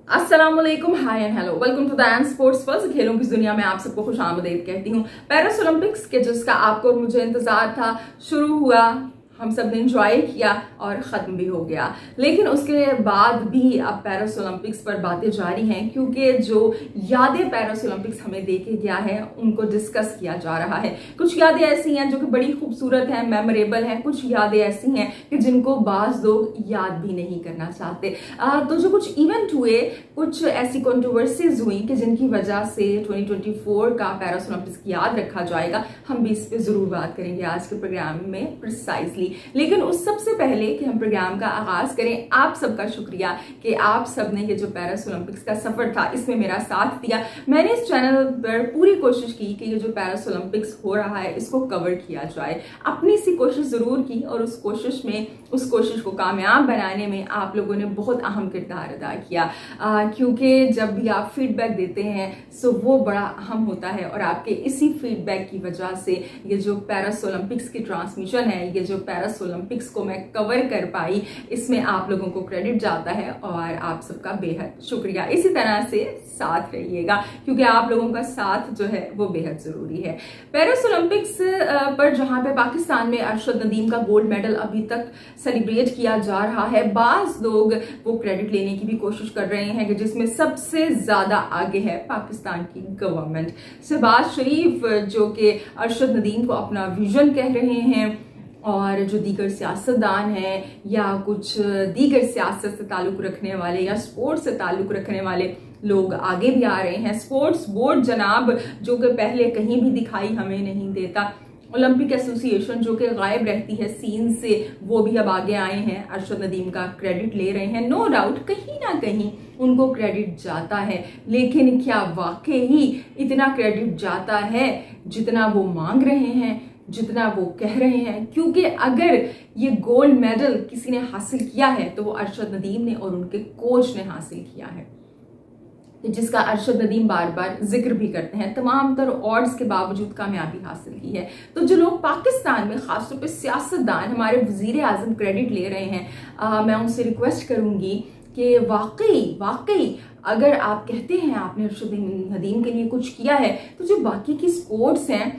अस्सलामुअलैकुम, hi and hello, welcome to the and sports first. खेलों की दुनिया में आप सबको खुश आमदीद कहती हूँ। पेरिस ओलंपिक्स के जिसका आपको और मुझे इंतजार था, शुरू हुआ, हम सब ने एंजॉय किया और खत्म भी हो गया। लेकिन उसके बाद भी अब पेरिस ओलंपिक्स पर बातें जारी हैं, क्योंकि जो यादें पेरिस ओलंपिक्स हमें दे के गया है उनको डिस्कस किया जा रहा है। कुछ यादें ऐसी हैं जो कि बड़ी खूबसूरत हैं, मेमोरेबल हैं। कुछ यादें ऐसी हैं कि जिनको बाज लोग याद भी नहीं करना चाहते। तो जो कुछ इवेंट हुए, कुछ ऐसी कंट्रोवर्सीज हुई कि जिनकी वजह से 2024 का पेरिस ओलंपिक्स याद रखा जाएगा। हम भी इस पे जरूर बात करेंगे आज के प्रोग्राम में प्रिसाइजली। लेकिन उस सबसे पहले कि हम प्रोग्राम का आगाज करें, आप सबका शुक्रिया कि आप सबने ये जो पेरिस ओलंपिक्स का सफर था इसमें मेरा साथ दिया। मैंने इस चैनल पर पूरी कोशिश की कि ये जो पेरिस ओलंपिक्स हो रहा है इसको कवर किया जाए। अपनी सी कोशिश जरूर की और उस कोशिश को कामयाब बनाने में आप लोगों ने बहुत अहम किरदार अदा किया, क्योंकि जब भी आप फीडबैक देते हैं सो वो बड़ा अहम होता है। और आपके इसी फीडबैक की वजह से ये जो पेरिस ओलंपिक्स की ट्रांसमिशन है, ये जो पेरिस ओलंपिक्स को मैं कवर कर पाई, इसमें आप लोगों को क्रेडिट जाता है और आप सबका बेहद शुक्रिया। इसी तरह से साथ रहिएगा, क्योंकि आप लोगों का साथ जो है वो बेहद जरूरी है। पेरिस ओलंपिक्स पर जहां पे पाकिस्तान में अरशद नदीम का गोल्ड मेडल अभी तक सेलिब्रेट किया जा रहा है, बाज लोग वो क्रेडिट लेने की भी कोशिश कर रहे हैं कि जिसमें सबसे ज्यादा आगे है पाकिस्तान की गवर्नमेंट। शहबाज शरीफ जो कि अरशद नदीम को अपना विजन कह रहे हैं, और जो दीगर सियासतदान हैं या कुछ दीगर सियासत से ताल्लुक रखने वाले या स्पोर्ट्स से ताल्लुक रखने वाले लोग आगे भी आ रहे हैं। स्पोर्ट्स बोर्ड जनाब जो कि पहले कहीं भी दिखाई हमें नहीं देता, ओलंपिक एसोसिएशन जो कि गायब रहती है सीन से, वो भी अब आगे आए हैं, अरशद नदीम का क्रेडिट ले रहे हैं। नो डाउट कहीं ना कहीं उनको क्रेडिट जाता है, लेकिन क्या वाकई इतना क्रेडिट जाता है जितना वो मांग रहे हैं, जितना वो कह रहे हैं? क्योंकि अगर ये गोल्ड मेडल किसी ने हासिल किया है तो वो अरशद नदीम ने और उनके कोच ने हासिल किया है, जिसका अरशद नदीम बार बार जिक्र भी करते हैं। तमाम तर ऑड्स के बावजूद कामयाबी हासिल की है। तो जो लोग पाकिस्तान में खासतौर पे सियासतदान, हमारे वजीर आजम क्रेडिट ले रहे हैं, मैं उनसे रिक्वेस्ट करूंगी कि वाकई अगर आप कहते हैं आपने अरशद नदीम के लिए कुछ किया है, तो जो बाकी की स्पोर्ट्स हैं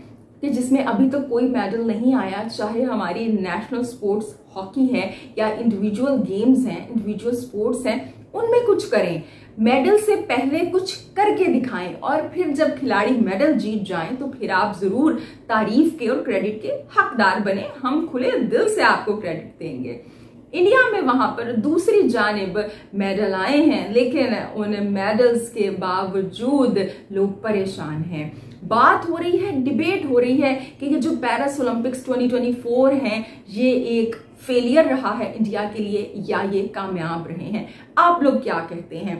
कि जिसमें अभी तक कोई मेडल नहीं आया, चाहे हमारी नेशनल स्पोर्ट्स हॉकी है या इंडिविजुअल गेम्स हैं, इंडिविजुअल स्पोर्ट्स हैं, उनमें कुछ करें। मेडल से पहले कुछ करके दिखाएं और फिर जब खिलाड़ी मेडल जीत जाएं तो फिर आप जरूर तारीफ के और क्रेडिट के हकदार बने। हम खुले दिल से आपको क्रेडिट देंगे। इंडिया में वहां पर दूसरी जानिब मेडल आए हैं, लेकिन उन मेडल्स के बावजूद लोग परेशान हैं। बात हो रही है, डिबेट हो रही है कि ये जो पेरिस ओलंपिक्स 2024 हैं ये एक फेलियर रहा है इंडिया के लिए या ये कामयाब रहे हैं। आप लोग क्या कहते हैं?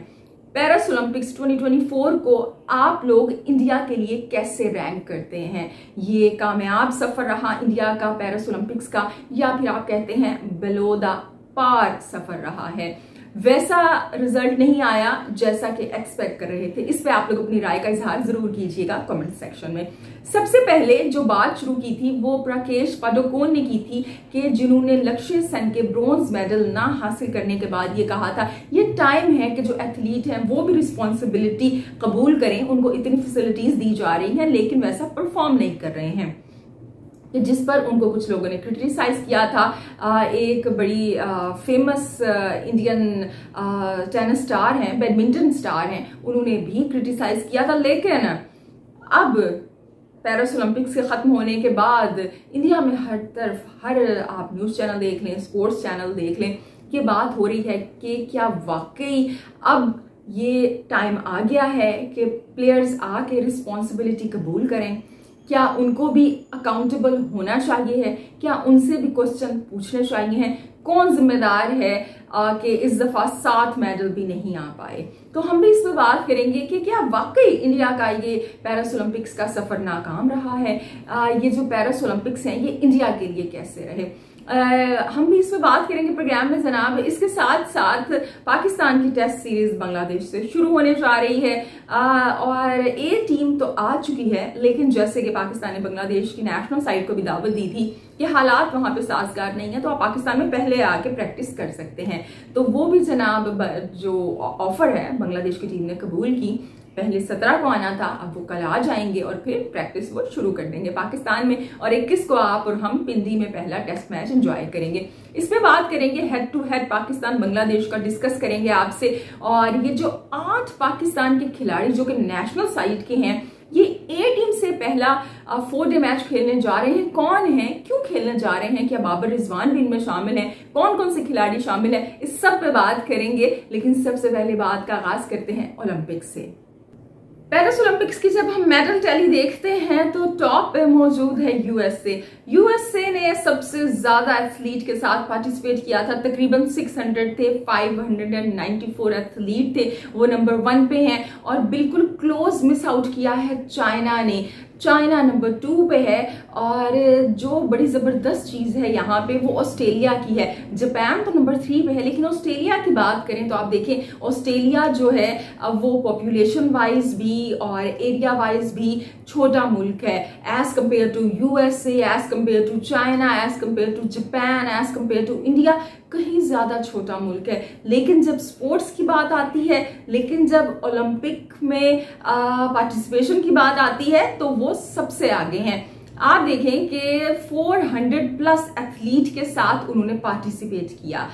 पेरिस ओलंपिक्स 2024 को आप लोग इंडिया के लिए कैसे रैंक करते हैं? ये कामयाब सफर रहा इंडिया का पेरिस ओलंपिक्स का, या फिर आप कहते हैं बिलो द पार सफर रहा है, वैसा रिजल्ट नहीं आया जैसा कि एक्सपेक्ट कर रहे थे? इस पे आप लोग अपनी राय का इजहार जरूर कीजिएगा कमेंट सेक्शन में। सबसे पहले जो बात शुरू की थी वो प्रकेश पादुकोण ने की थी, कि जिन्होंने लक्ष्य सेन के ब्रॉन्ज मेडल ना हासिल करने के बाद ये कहा था ये टाइम है कि जो एथलीट हैं वो भी रिस्पॉन्सिबिलिटी कबूल करें। उनको इतनी फैसिलिटीज दी जा रही हैं लेकिन वैसा परफॉर्म नहीं कर रहे हैं, जिस पर उनको कुछ लोगों ने क्रिटिसाइज किया था। एक बड़ी फेमस इंडियन टेनिस स्टार हैं, बैडमिंटन स्टार हैं, उन्होंने भी क्रिटिसाइज किया था। लेकिन अब पेरिस ओलंपिक्स के खत्म होने के बाद इंडिया में हर तरफ, हर आप न्यूज चैनल देख लें, स्पोर्ट्स चैनल देख लें, ये बात हो रही है कि क्या वाकई अब ये टाइम आ गया है कि प्लेयर्स आके रिस्पॉन्सिबिलिटी कबूल करें? क्या उनको भी अकाउंटेबल होना चाहिए है? क्या उनसे भी क्वेश्चन पूछने चाहिए हैं? कौन जिम्मेदार है कि इस दफा 7 मेडल भी नहीं आ पाए? तो हम भी इस पर बात करेंगे कि क्या वाकई इंडिया का ये पेरिस ओलंपिक्स का सफर नाकाम रहा है? ये जो पेरिस ओलंपिक्स हैं ये इंडिया के लिए कैसे रहे? हम भी इस पर बात करेंगे प्रोग्राम में जनाब। इसके साथ साथ पाकिस्तान की टेस्ट सीरीज बांग्लादेश से शुरू होने जा रही है और ए टीम तो आ चुकी है, लेकिन जैसे कि पाकिस्तान ने बांग्लादेश की नेशनल साइड को भी दावत दी थी कि हालात वहां पे साजगार नहीं है तो आप पाकिस्तान में पहले आके प्रैक्टिस कर सकते हैं, तो वो भी जनाब जो ऑफर है बांग्लादेश की टीम ने कबूल की। पहले 17 को आना था, अब वो कल आ जाएंगे और फिर प्रैक्टिस वो शुरू कर देंगे पाकिस्तान में, और 21 को आप और हम पिंडी में पहला टेस्ट मैच एंजॉय करेंगे। इस पे बात करेंगे head to head Pakistan Bangladesh का, डिस्कस करेंगे आपसे। और ये जो 8 पाकिस्तान के खिलाड़ी जो कि नेशनल साइड के हैं, ये ए टीम से पहला 4-डे मैच खेलने जा रहे हैं। कौन है, क्यों खेलने जा रहे हैं, क्या बाबर रिजवान भी इनमें शामिल हैं, कौन कौन से खिलाड़ी शामिल हैं, इस सब पे बात करेंगे। लेकिन सबसे पहले बात का आगाज करते हैं ओलंपिक से। पेरिस ओलंपिक्स की जब हम मेडल टैली देखते हैं तो टॉप पे मौजूद है यूएसए ने सबसे ज्यादा एथलीट के साथ पार्टिसिपेट किया था, तकरीबन 600 थे, 594 एथलीट थे, वो नंबर 1 पे हैं। और बिल्कुल क्लोज मिस आउट किया है चाइना नंबर 2 पे है। और जो बड़ी जबरदस्त चीज है यहाँ पे वो ऑस्ट्रेलिया की है। जापान तो नंबर 3 पे है, लेकिन ऑस्ट्रेलिया की बात करें तो आप देखें ऑस्ट्रेलिया जो है वो पॉपुलेशन वाइज भी और एरिया वाइज भी छोटा मुल्क है as compare to USA, as compare to China, as compare to Japan, as compare to India, कहीं ज्यादा छोटा मुल्क है। लेकिन जब स्पोर्ट्स की बात आती है, लेकिन जब ओलंपिक में पार्टिसिपेशन की बात आती है तो वो सबसे आगे हैं। आप देखें कि 400+ एथलीट के साथ उन्होंने पार्टिसिपेट किया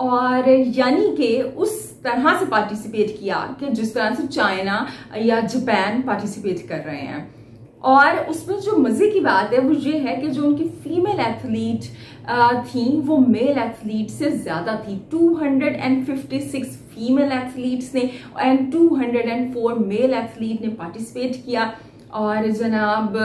और यानी कि उस तरह से पार्टिसिपेट किया कि जिस तरह से चाइना या जापान पार्टिसिपेट कर रहे हैं। और उसमें जो मजे की बात है वो ये है कि जो उनकी फीमेल एथलीट थी वो मेल एथलीट से ज्यादा थी। 256 फीमेल एथलीट्स ने एंड 204 मेल एथलीट ने पार्टिसिपेट किया और जनाब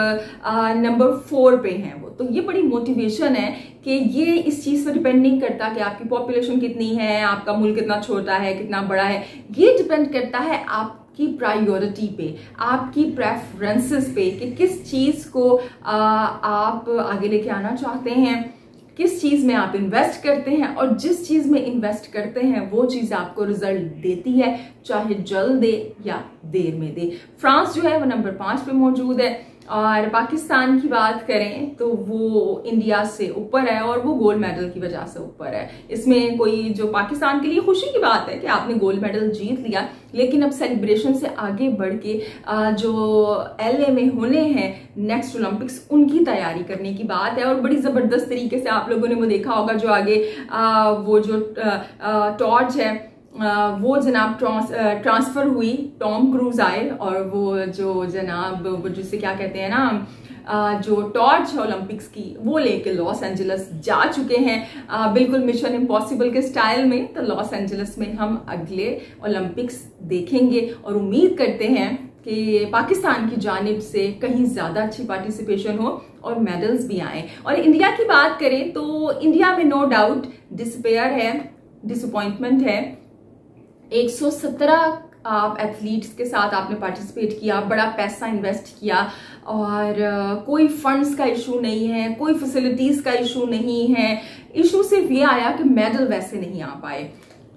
नंबर 4 पे हैं वो। तो ये बड़ी मोटिवेशन है कि ये इस चीज पर डिपेंड नहीं करता कि आपकी पॉपुलेशन कितनी है, आपका मुल्क कितना छोटा है, कितना बड़ा है। ये डिपेंड करता है आपकी प्रायोरिटी पे, आपकी प्रेफरेंसेस पे कि किस चीज को आप आगे लेके आना चाहते हैं, किस चीज में आप इन्वेस्ट करते हैं। और जिस चीज में इन्वेस्ट करते हैं वो चीज आपको रिजल्ट देती है, चाहे जल्द दे या देर में दे। फ्रांस जो है वो नंबर 5 पे मौजूद है और पाकिस्तान की बात करें तो वो इंडिया से ऊपर है और वो गोल्ड मेडल की वजह से ऊपर है। इसमें कोई जो पाकिस्तान के लिए खुशी की बात है कि आपने गोल्ड मेडल जीत लिया, लेकिन अब सेलिब्रेशन से आगे बढ़ के जो LA में होने हैं नेक्स्ट ओलंपिक्स, उनकी तैयारी करने की बात है। और बड़ी जबरदस्त तरीके से आप लोगों ने वो देखा होगा जो आगे वो जो टॉर्च है वो जनाब ट्रांसफर हुई, टॉम क्रूज आए और वो जो जनाब वो जिसे क्या कहते हैं ना जो टॉर्च है ओलंपिक्स की वो लेके लॉस एंजलिस जा चुके हैं बिल्कुल मिशन इम्पॉसिबल के स्टाइल में। तो लॉस एंजलिस में हम अगले ओलंपिक्स देखेंगे और उम्मीद करते हैं कि पाकिस्तान की जानिब से कहीं ज्यादा अच्छी पार्टिसिपेशन हो और मेडल्स भी आए। और इंडिया की बात करें तो इंडिया में नो डाउट डिस्पेयर है, डिसअपॉइंटमेंट है। 117 एथलीट्स के साथ आपने पार्टिसिपेट किया, बड़ा पैसा इन्वेस्ट किया और कोई फंड्स का इशू नहीं है, कोई फैसिलिटीज का इशू नहीं है। इशू सिर्फ ये आया कि मेडल वैसे नहीं आ पाए।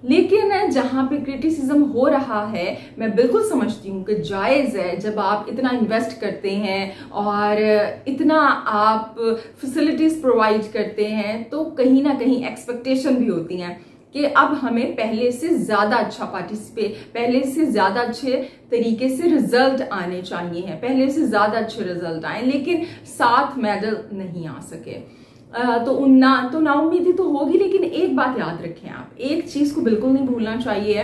लेकिन जहां पे क्रिटिसिज्म हो रहा है मैं बिल्कुल समझती हूँ कि जायज है, जब आप इतना इन्वेस्ट करते हैं और इतना आप फैसिलिटीज प्रोवाइड करते हैं तो कहीं ना कहीं एक्सपेक्टेशन भी होती हैं कि अब हमें पहले से ज्यादा अच्छा पहले से ज्यादा अच्छे तरीके से रिजल्ट आने चाहिए हैं, पहले से ज्यादा अच्छे रिजल्ट आए, लेकिन 7 मेडल नहीं आ सके। तो नाउम्मीदी तो होगी। लेकिन एक बात याद रखें आप, एक चीज को बिल्कुल नहीं भूलना चाहिए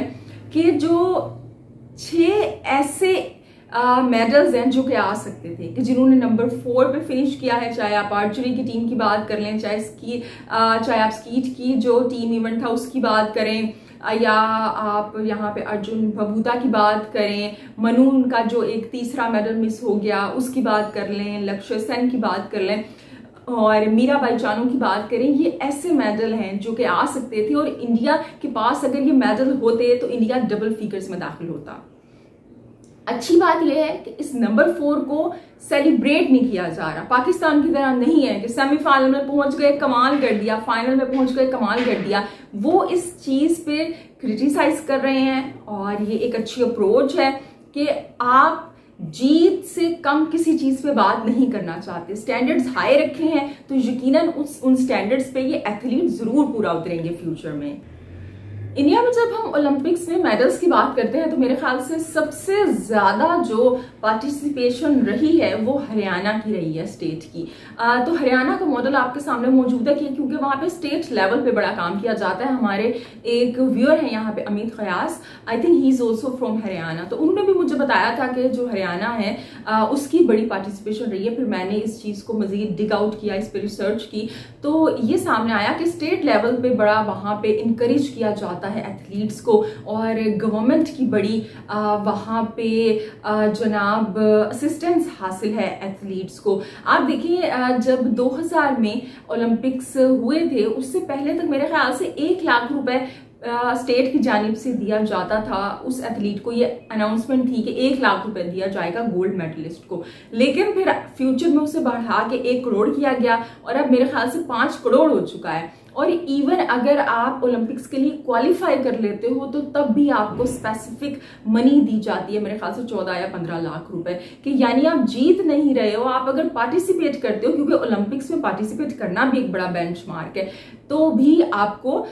कि जो 6 ऐसे मेडल्स हैं जो कि आ सकते थे कि जिन्होंने नंबर 4 पे फिनिश किया है, चाहे आप आर्चरी की टीम की बात कर लें, चाहे आप स्कीट की जो टीम इवेंट था उसकी बात करें, या आप यहाँ पे अर्जुन भबूता की बात करें, मनून का जो एक तीसरा मेडल मिस हो गया उसकी बात कर लें, लक्ष्य सेन की बात कर लें और मीराबाई चानू की बात करें। ये ऐसे मेडल हैं जो कि आ सकते थे और इंडिया के पास अगर ये मेडल होते तो इंडिया डबल फिगर्स में दाखिल होता। अच्छी बात यह है कि इस नंबर 4 को सेलिब्रेट नहीं किया जा रहा। पाकिस्तान की तरह नहीं है कि सेमीफाइनल में पहुंच गए कमाल कर दिया, फाइनल में पहुंच गए कमाल कर दिया। वो इस चीज पे क्रिटिसाइज कर रहे हैं और ये एक अच्छी अप्रोच है कि आप जीत से कम किसी चीज पे बात नहीं करना चाहते। स्टैंडर्ड्स हाई रखे हैं तो यकीनन उन स्टैंडर्ड्स पे ये एथलीट जरूर पूरा उतरेंगे फ्यूचर में। इंडिया में जब हम ओलंपिक्स में मेडल्स की बात करते हैं तो मेरे ख्याल से सबसे ज्यादा जो पार्टिसिपेशन रही है वो हरियाणा की रही है, स्टेट की। तो हरियाणा का मॉडल आपके सामने मौजूद है क्योंकि वहां पे स्टेट लेवल पे बड़ा काम किया जाता है। हमारे एक व्यूअर है यहाँ पे Amit Khayas, I think he is also from Haryana, तो उन्होंने भी मुझे बताया था कि जो हरियाणा है उसकी बड़ी पार्टिसिपेशन रही है। फिर मैंने इस चीज को मजीद डिग आउट किया, इस पर रिसर्च की, तो ये सामने आया कि स्टेट लेवल पे बड़ा वहां पे इंकरेज किया जाता है एथलीट्स को और गवर्नमेंट की बड़ी वहां पे जनाब असिस्टेंस हासिल है एथलीट्स को। आप देखिए जब 2000 में ओलंपिक्स हुए थे उससे पहले तक मेरे ख्याल से 1 लाख रुपए स्टेट की जानिब से दिया जाता था उस एथलीट को। ये अनाउंसमेंट थी कि 1 लाख रुपए दिया जाएगा गोल्ड मेडलिस्ट को, लेकिन फिर फ्यूचर में उसे बढ़ा के 1 करोड़ किया गया और अब मेरे ख्याल से 5 करोड़ हो चुका है। और इवन अगर आप ओलंपिक्स के लिए क्वालिफाई कर लेते हो तो तब भी आपको स्पेसिफिक मनी दी जाती है, मेरे ख्याल से 14 या 15 लाख रुपए, कि यानी आप जीत नहीं रहे हो, आप अगर पार्टिसिपेट करते हो, क्योंकि ओलंपिक्स में पार्टिसिपेट करना भी एक बड़ा बेंचमार्क है, तो भी आपको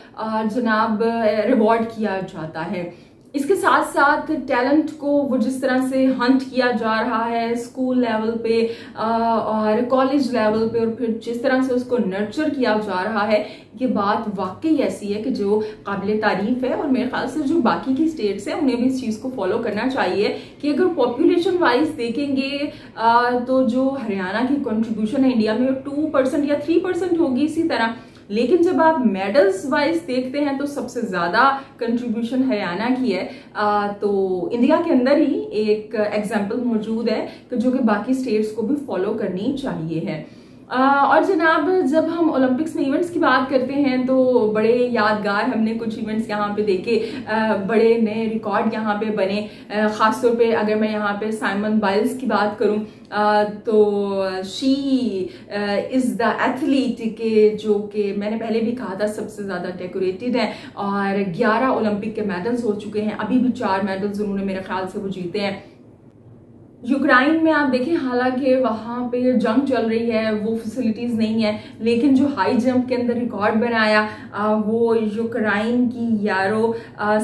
जनाब रिवॉर्ड किया जाता है। इसके साथ साथ टैलेंट को वो जिस तरह से हंट किया जा रहा है स्कूल लेवल पे और कॉलेज लेवल पे और फिर जिस तरह से उसको नर्चर किया जा रहा है, ये बात वाकई ऐसी है कि जो काबिल तारीफ है। और मेरे ख्याल से जो बाकी की स्टेट्स हैं उन्हें भी इस चीज़ को फॉलो करना चाहिए कि अगर पॉपुलेशन वाइज देखेंगे तो जो हरियाणा की कंट्रीब्यूशन है इंडिया में 2% या 3% होगी इसी तरह, लेकिन जब आप मेडल्स वाइज देखते हैं तो सबसे ज्यादा कंट्रीब्यूशन हरियाणा की है। तो इंडिया के अंदर ही एक एग्जाम्पल मौजूद है कि जो कि बाकी स्टेट्स को भी फॉलो करनी चाहिए है। और जनाब जब हम ओलंपिक्स में इवेंट्स की बात करते हैं तो बड़े यादगार हमने कुछ इवेंट्स यहाँ पे देखे, बड़े नए रिकॉर्ड यहाँ पे बने। खासतौर पे अगर मैं यहाँ पे साइमन बाइल्स की बात करूँ तो शी इज द एथलीट के जो कि मैंने पहले भी कहा था सबसे ज्यादा डेकोरेटेड है और 11 ओलंपिक के मेडल्स हो चुके हैं, अभी भी 4 मेडल्स उन्होंने मेरे ख्याल से वो जीते हैं। यूक्रेन में आप देखें हालांकि वहाँ पे जंग चल रही है, वो फैसिलिटीज़ नहीं है, लेकिन जो हाई जंप के अंदर रिकॉर्ड बनाया वो यूक्रेन की यारो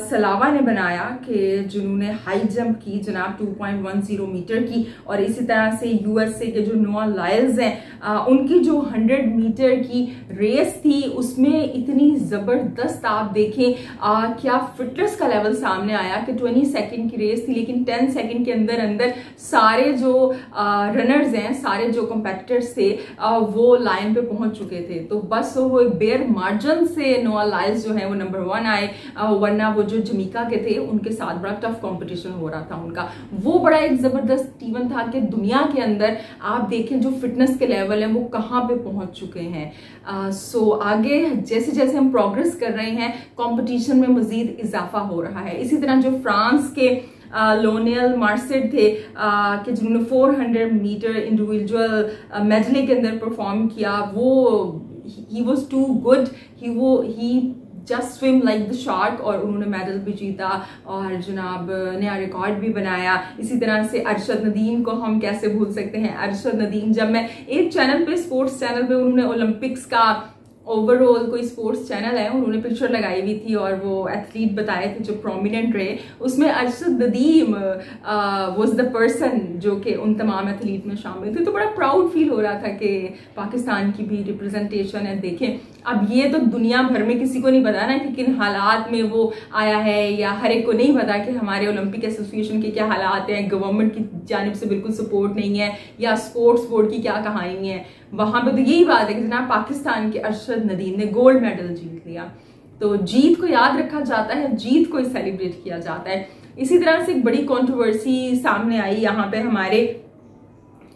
सलावा ने बनाया कि जिन्होंने हाई जंप की जनाब 2.10 मीटर की। और इसी तरह से यूएसए के जो नोआ लाइल्स हैं उनकी जो 100 मीटर की रेस थी उसमें इतनी ज़बरदस्त आप देखें क्या फिटनेस का लेवल सामने आया कि 20 सेकेंड की रेस थी लेकिन 10 सेकेंड के अंदर अंदर सारे जो रनर्स हैं, सारे जो कंपेटिटर्स थे वो लाइन पे पहुंच चुके थे। तो बस वो बेयर मार्जिन से नोआ लाइल्स जो है वो नंबर 1 आए, वरना वो जो जमीका के थे उनके साथ बड़ा टफ कंपटीशन हो रहा था उनका। वो बड़ा एक जबरदस्त इवेंट था कि दुनिया के अंदर आप देखें जो फिटनेस के लेवल है वो कहाँ पे पहुंच चुके हैं। सो आगे जैसे जैसे हम प्रोग्रेस कर रहे हैं कंपटीशन में मजीद इजाफा हो रहा है। इसी तरह जो फ्रांस के लोनियल मार्सेट थे कि जिन्होंने 400 मीटर इंडिविजुअल मेडले के अंदर परफॉर्म किया, वो he was too good, he just swim like the shark और उन्होंने मेडल भी जीता और जनाब नया रिकॉर्ड भी बनाया। इसी तरह से अरशद नदीम को हम कैसे भूल सकते हैं। अरशद नदीम जब मैं एक चैनल पे स्पोर्ट्स चैनल पे उन्होंने ओलंपिक्स का ओवरऑल कोई स्पोर्ट्स चैनल है उन्होंने पिक्चर लगाई हुई थी और वो एथलीट बताए थे जो प्रोमिनेंट रहे, उसमें Arshad Nadeem was the person जो कि उन तमाम एथलीट में शामिल थे। तो बड़ा प्राउड फील हो रहा था कि पाकिस्तान की भी रिप्रेजेंटेशन है। देखें अब ये तो दुनिया भर में किसी को नहीं पता ना कि किन हालात में वो आया है, या हर एक को नहीं पता कि हमारे ओलंपिक एसोसिएशन के क्या हालात हैं, गवर्नमेंट की जानिब से बिल्कुल सपोर्ट नहीं है, या स्पोर्ट्स बोर्ड की क्या कहानी है। वहां पे तो यही बात है कि जनाब पाकिस्तान के अरशद नदीम ने गोल्ड मेडल जीत लिया। तो जीत को याद रखा जाता है, जीत को सेलिब्रेट किया जाता है। इसी तरह से एक बड़ी कंट्रोवर्सी सामने आई यहाँ पे हमारे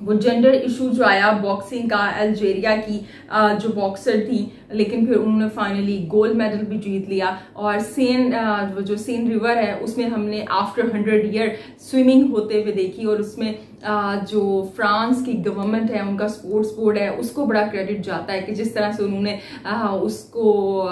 वो जेंडर इशू जो आया बॉक्सिंग का। अल्जीरिया की जो बॉक्सर थी लेकिन फिर उन्होंने फाइनली गोल्ड मेडल भी जीत लिया। और जो सेन रिवर है उसमें हमने आफ्टर 100 ईयर स्विमिंग होते हुए देखी, और उसमें जो फ्रांस की गवर्नमेंट है, उनका स्पोर्ट्स बोर्ड है, उसको बड़ा क्रेडिट जाता है कि जिस तरह से उन्होंने उसको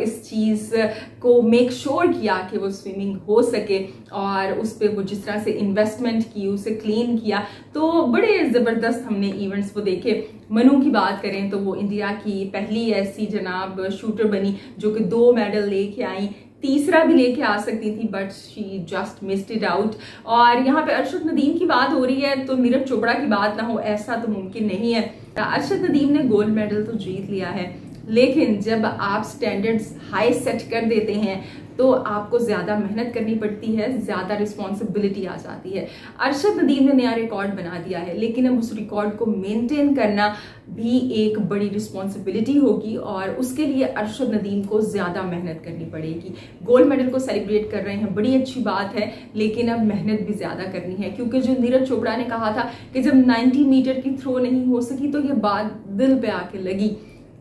इस चीज़ को मेक श्योर किया कि वो स्विमिंग हो सके, और उस पर वो जिस तरह से इन्वेस्टमेंट की, उसे क्लीन किया। तो बड़े ज़बरदस्त हमने इवेंट्स वो देखे। मनु की बात करें तो वो इंडिया की पहली ऐसी जनाब शूटर बनी जो कि 2 मेडल लेके आई, तीसरा भी लेके आ सकती थी but she just missed it out. और यहाँ पे अरशद नदीम की बात हो रही है तो नीरज चोपड़ा की बात ना हो, ऐसा तो मुमकिन नहीं है। अरशद नदीम ने गोल्ड मेडल तो जीत लिया है, लेकिन जब आप स्टैंडर्ड्स हाई सेट कर देते हैं तो आपको ज्यादा मेहनत करनी पड़ती है, ज्यादा रिस्पॉन्सिबिलिटी आ जाती है। अरशद नदीम ने नया रिकॉर्ड बना दिया है, लेकिन अब उस रिकॉर्ड को मेंटेन करना भी एक बड़ी रिस्पॉन्सिबिलिटी होगी, और उसके लिए अरशद नदीम को ज्यादा मेहनत करनी पड़ेगी। गोल्ड मेडल को सेलिब्रेट कर रहे हैं, बड़ी अच्छी बात है, लेकिन अब मेहनत भी ज्यादा करनी है, क्योंकि जो नीरज चोपड़ा ने कहा था कि जब 90 मीटर की थ्रो नहीं हो सकी तो ये बात दिल पे आके लगी,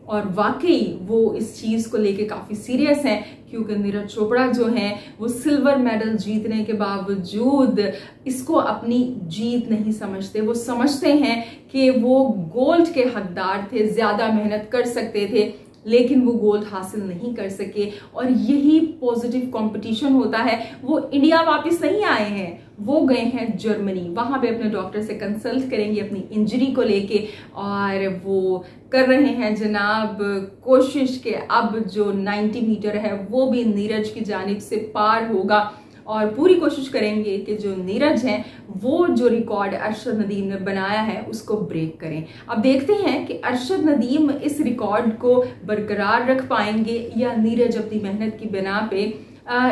और वाकई वो इस चीज को लेके काफी सीरियस हैं, क्योंकि नीरज चोपड़ा जो हैं वो सिल्वर मेडल जीतने के बावजूद इसको अपनी जीत नहीं समझते। वो समझते हैं कि वो गोल्ड के हकदार थे, ज्यादा मेहनत कर सकते थे, लेकिन वो गोल्ड हासिल नहीं कर सके। और यही पॉजिटिव कंपटीशन होता है। वो इंडिया वापस नहीं आए हैं, वो गए हैं जर्मनी, वहां पे अपने डॉक्टर से कंसल्ट करेंगे अपनी इंजरी को लेके, और वो कर रहे हैं जनाब कोशिश के अब जो 90 मीटर है वो भी नीरज की जानिब से पार होगा, और पूरी कोशिश करेंगे कि जो नीरज हैं वो जो रिकॉर्ड अरशद नदीम ने बनाया है उसको ब्रेक करें। अब देखते हैं कि अरशद नदीम इस रिकॉर्ड को बरकरार रख पाएंगे या नीरज अपनी मेहनत की बिना पे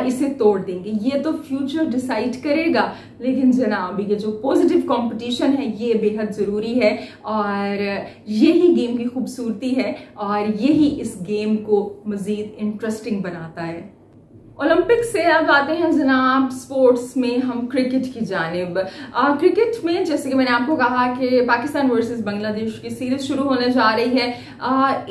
इसे तोड़ देंगे, ये तो फ्यूचर डिसाइड करेगा। लेकिन जनाब ये जो पॉजिटिव कंपटीशन है ये बेहद ज़रूरी है, और यही गेम की खूबसूरती है, और यही इस गेम को मज़ीद इंटरेस्टिंग बनाता है। ओलंपिक से अब आते हैं जनाब स्पोर्ट्स में हम क्रिकेट की जानिब। क्रिकेट में जैसे कि मैंने आपको कहा कि पाकिस्तान वर्सेस बांग्लादेश की सीरीज शुरू होने जा रही है।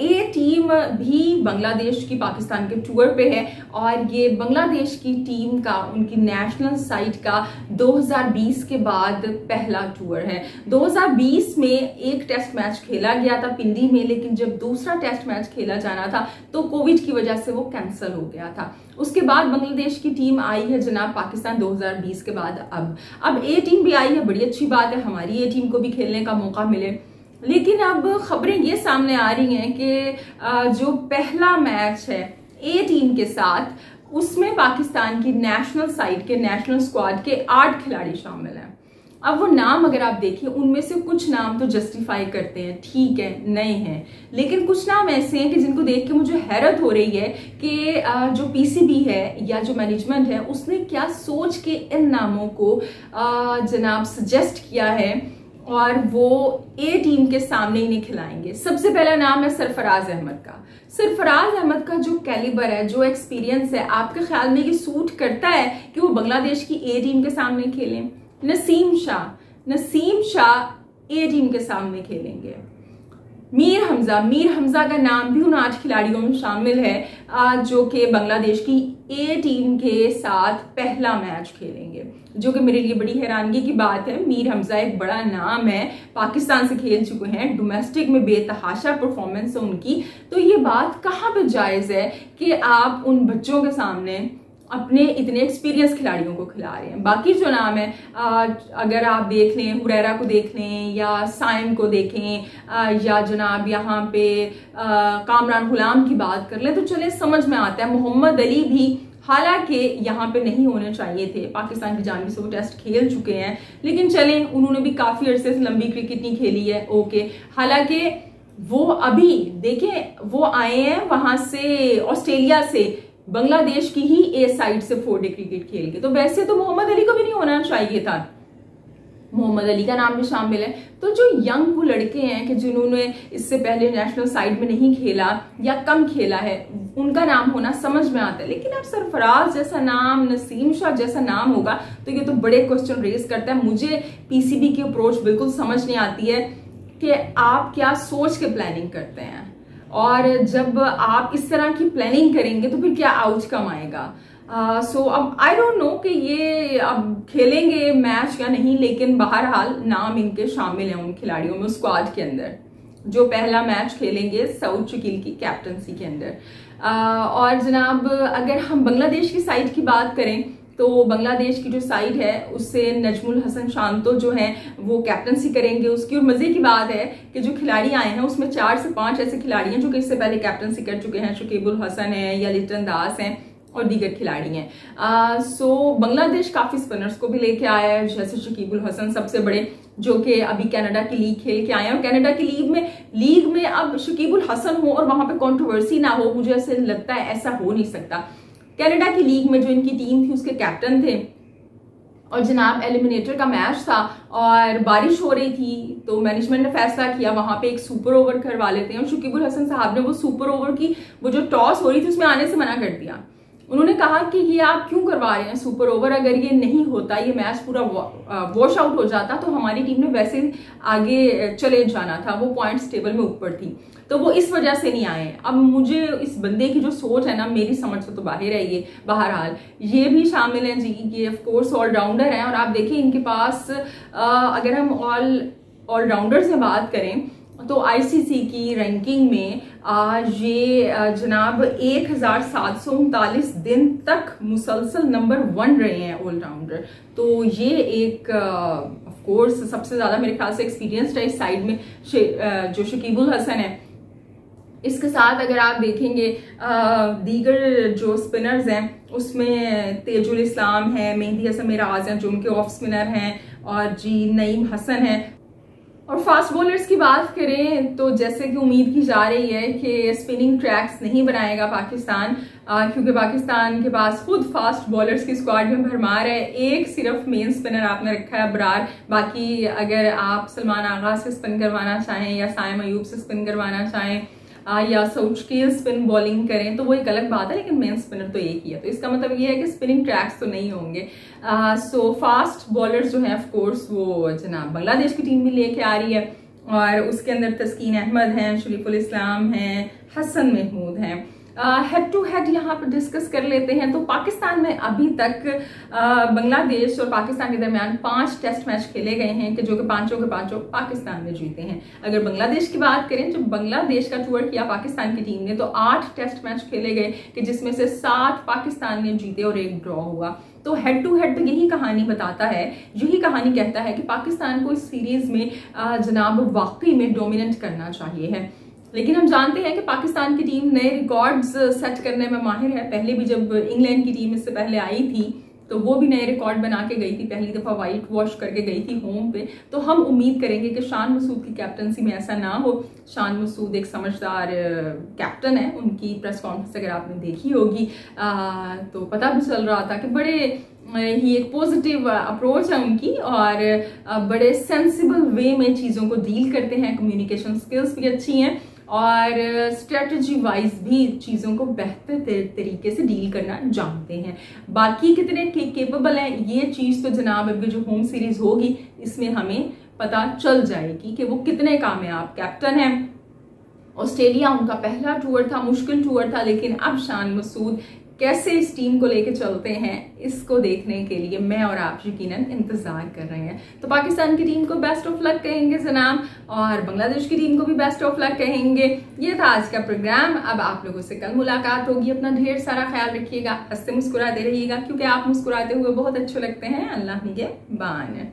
ए टीम भी बांग्लादेश की पाकिस्तान के टूर पे है, और ये बांग्लादेश की टीम का उनकी नेशनल साइड का 2020 के बाद पहला टूर है। 2020 में एक टेस्ट मैच खेला गया था पिंडी में, लेकिन जब दूसरा टेस्ट मैच खेला जाना था तो कोविड की वजह से वो कैंसिल हो गया था। उसके बाद बांग्लादेश की टीम आई है जनाब पाकिस्तान 2020 के बाद। अब ए टीम भी आई है, बड़ी अच्छी बात है, हमारी ए टीम को भी खेलने का मौका मिले। लेकिन अब खबरें ये सामने आ रही हैं कि जो पहला मैच है ए टीम के साथ, उसमें पाकिस्तान की नेशनल साइड के नेशनल स्क्वाड के 8 खिलाड़ी शामिल हैं। अब वो नाम अगर आप देखिए, उनमें से कुछ नाम तो जस्टिफाई करते हैं, ठीक है, नए हैं, लेकिन कुछ नाम ऐसे हैं कि जिनको देख के मुझे हैरत हो रही है कि जो पीसीबी है या जो मैनेजमेंट है उसने क्या सोच के इन नामों को जनाब सजेस्ट किया है, और वो ए टीम के सामने इन्हें खिलाएंगे। सबसे पहला नाम है सरफराज अहमद का। सरफराज अहमद का जो कैलिबर है, जो एक्सपीरियंस है, आपके ख्याल में ये सूट करता है कि वो बांग्लादेश की ए टीम के सामने खेलें? नसीम शाह ए टीम के सामने खेलेंगे। मीर हमजा का नाम भी उन 8 खिलाड़ियों में शामिल है जो कि बांग्लादेश की ए टीम के साथ पहला मैच खेलेंगे, जो कि मेरे लिए बड़ी हैरानगी की बात है। मीर हमजा एक बड़ा नाम है, पाकिस्तान से खेल चुके हैं, डोमेस्टिक में बेतहाशा परफॉर्मेंस है उनकी। तो ये बात कहाँ पे जायज है कि आप उन बच्चों के सामने अपने इतने एक्सपीरियंस खिलाड़ियों को खिला रहे हैं? बाकी जो नाम है, अगर आप देख लें, हुरैरा को देख लें या साइम को देखें, या जनाब यहाँ पे कामरान गुलाम की बात कर लें, तो चले समझ में आता है। मोहम्मद अली भी हालांकि यहाँ पे नहीं होने चाहिए थे, पाकिस्तान की जानिब से वो टेस्ट खेल चुके हैं, लेकिन चलें, उन्होंने भी काफी अरसे से लंबी क्रिकेट नहीं खेली है, ओके। हालांकि वो अभी देखें, वो आए हैं वहां से, ऑस्ट्रेलिया से, बांग्लादेश की ही ए साइड से 4 डे क्रिकेट खेल के। तो वैसे तो मोहम्मद अली को भी नहीं होना चाहिए था, मोहम्मद अली का नाम भी शामिल है। तो जो यंग वो लड़के हैं कि जिन्होंने इससे पहले नेशनल साइड में नहीं खेला या कम खेला है, उनका नाम होना समझ में आता है। लेकिन अब सरफराज जैसा नाम, नसीम शाह जैसा नाम होगा तो ये तो बड़े क्वेश्चन रेज करता है। मुझे पीसीबी की अप्रोच बिल्कुल समझ नहीं आती है कि आप क्या सोच के प्लानिंग करते हैं। और जब आप इस तरह की प्लानिंग करेंगे तो फिर क्या आउटकम आएगा। सो अब आई डोंट नो कि ये अब खेलेंगे मैच या नहीं, लेकिन बहरहाल नाम इनके शामिल हैं उन खिलाड़ियों में, उस स्क्वाड के अंदर जो पहला मैच खेलेंगे सऊद शकील की कैप्टनसी के अंदर। और जनाब अगर हम बांग्लादेश की साइड की बात करें तो बांग्लादेश की जो साइड है उससे नजमुल हसन शांतो जो हैं वो कैप्टनसी करेंगे उसकी। और मजे की बात है कि जो खिलाड़ी आए हैं उसमें 4 से 5 ऐसे खिलाड़ी हैं जो कि इससे पहले कैप्टनसी कर चुके हैं। शकीबुल हसन है या लिटन दास हैं और दीगर खिलाड़ी हैं। सो बांग्लादेश काफी स्पिनर्स को भी लेके आया है, जैसे शकीबुल हसन सबसे बड़े जो कि अभी कनाडा की लीग खेल के आए हैं। और कनाडा की लीग में अब शकीबुल हसन हो और वहां पे कंट्रोवर्सी ना हो, मुझे ऐसे लगता है ऐसा हो नहीं सकता। कनाडा की लीग में जो इनकी टीम थी उसके कैप्टन थे और जनाब एलिमिनेटर का मैच था और बारिश हो रही थी तो मैनेजमेंट ने फैसला किया वहां पे एक सुपर ओवर करवा लेते हैं। और शकीबुल हसन साहब ने वो सुपर ओवर की वो जो टॉस हो रही थी उसमें आने से मना कर दिया। उन्होंने कहा कि ये आप क्यों करवा रहे हैं सुपर ओवर, अगर ये नहीं होता, ये मैच पूरा वॉश आउट हो जाता तो हमारी टीम ने वैसे आगे चले जाना था, वो पॉइंट्स टेबल में ऊपर थी, तो वो इस वजह से नहीं आए। अब मुझे इस बंदे की जो सोच है ना मेरी समझ से तो बाहर है ये। बहरहाल ये भी शामिल हैं जी, ये ऑफ कोर्स ऑलराउंडर हैं और आप देखिए इनके पास अगर हम ऑलराउंडर से बात करें तो आईसीसी की रैंकिंग में ये जनाब 1739 दिन तक मुसलसल नंबर 1 रहे हैं ऑलराउंडर। तो ये एक ऑफ कोर्स सबसे ज्यादा मेरे ख्याल से एक्सपीरियंस्ड है इस साइड में जो शकीबुल हसन है। इसके साथ अगर आप देखेंगे दीगर जो स्पिनर्स हैं उसमें तेजुल इस्लाम है, मेहदी हसन मिराज हैं जो उनके ऑफ स्पिनर हैं और जी नईम हसन है। और फास्ट बॉलर्स की बात करें तो जैसे कि उम्मीद की जा रही है कि स्पिनिंग ट्रैक्स नहीं बनाएगा पाकिस्तान, क्योंकि पाकिस्तान के पास खुद फास्ट बॉलर्स की स्क्वाड में भरमार है। एक सिर्फ मेन स्पिनर आपने रखा है अबरार, बाकी अगर आप सलमान आगा से स्पिन करवाना चाहें या साइम अयूब से स्पिन करवाना चाहें या सऊद शकील स्पिन बॉलिंग करें तो वो एक अलग बात है, लेकिन मेन स्पिनर तो एक ही है। तो इसका मतलब ये है कि स्पिनिंग ट्रैक्स तो नहीं होंगे। सो फास्ट बॉलर्स जो हैं ऑफ कोर्स वो जनाब बांग्लादेश की टीम भी लेके आ रही है और उसके अंदर तस्कीन अहमद हैं, शरीफुल इस्लाम हैं, हसन महमूद हैं। हेड टू हेड यहाँ पर डिस्कस कर लेते हैं। तो पाकिस्तान में अभी तक बांग्लादेश और पाकिस्तान के दरमियान 5 टेस्ट मैच खेले गए हैं कि जो कि पांचों के पांचों पाकिस्तान ने जीते हैं। अगर बांग्लादेश की बात करें, जब बांग्लादेश का टूर किया पाकिस्तान की टीम ने तो 8 टेस्ट मैच खेले गए कि जिसमें से 7 पाकिस्तान ने जीते और 1 ड्रॉ हुआ। तो हेड टू हेड यही कहानी बताता है, यही कहानी कहता है कि पाकिस्तान को इस सीरीज में जनाब वाकई में डोमिनेट करना चाहिए है। लेकिन हम जानते हैं कि पाकिस्तान की टीम नए रिकॉर्ड्स सेट करने में माहिर है। पहले भी जब इंग्लैंड की टीम इससे पहले आई थी तो वो भी नए रिकॉर्ड बना के गई थी, पहली दफा वाइट वॉश करके गई थी होम पे। तो हम उम्मीद करेंगे कि शान मसूद की कैप्टनसी में ऐसा ना हो। शान मसूद एक समझदार कैप्टन है, उनकी प्रेस कॉन्फ्रेंस अगर आपने देखी होगी तो पता भी चल रहा था कि बड़े ही एक पॉजिटिव अप्रोच है उनकी और बड़े सेंसिबल वे में चीज़ों को डील करते हैं। कम्युनिकेशन स्किल्स भी अच्छी हैं और स्ट्रेटजी वाइज भी चीज़ों को बेहतर तरीके से डील करना जानते हैं। बाकी कितने केपेबल हैं ये चीज़ तो जनाब अभी जो होम सीरीज होगी इसमें हमें पता चल जाएगी कि वो कितने कामयाब कैप्टन हैं। ऑस्ट्रेलिया उनका पहला टूर था, मुश्किल टूर था, लेकिन अब शान मसूद कैसे इस टीम को लेके चलते हैं इसको देखने के लिए मैं और आप यकीनन इंतजार कर रहे हैं। तो पाकिस्तान की टीम को बेस्ट ऑफ लक कहेंगे जनाब और बांग्लादेश की टीम को भी बेस्ट ऑफ लक कहेंगे। ये था आज का प्रोग्राम। अब आप लोगों से कल मुलाकात होगी। अपना ढेर सारा ख्याल रखिएगा, हंसते मुस्कुराते रहिएगा क्योंकि आप मुस्कुराते हुए बहुत अच्छे लगते हैं। अल्लाह निगहबान।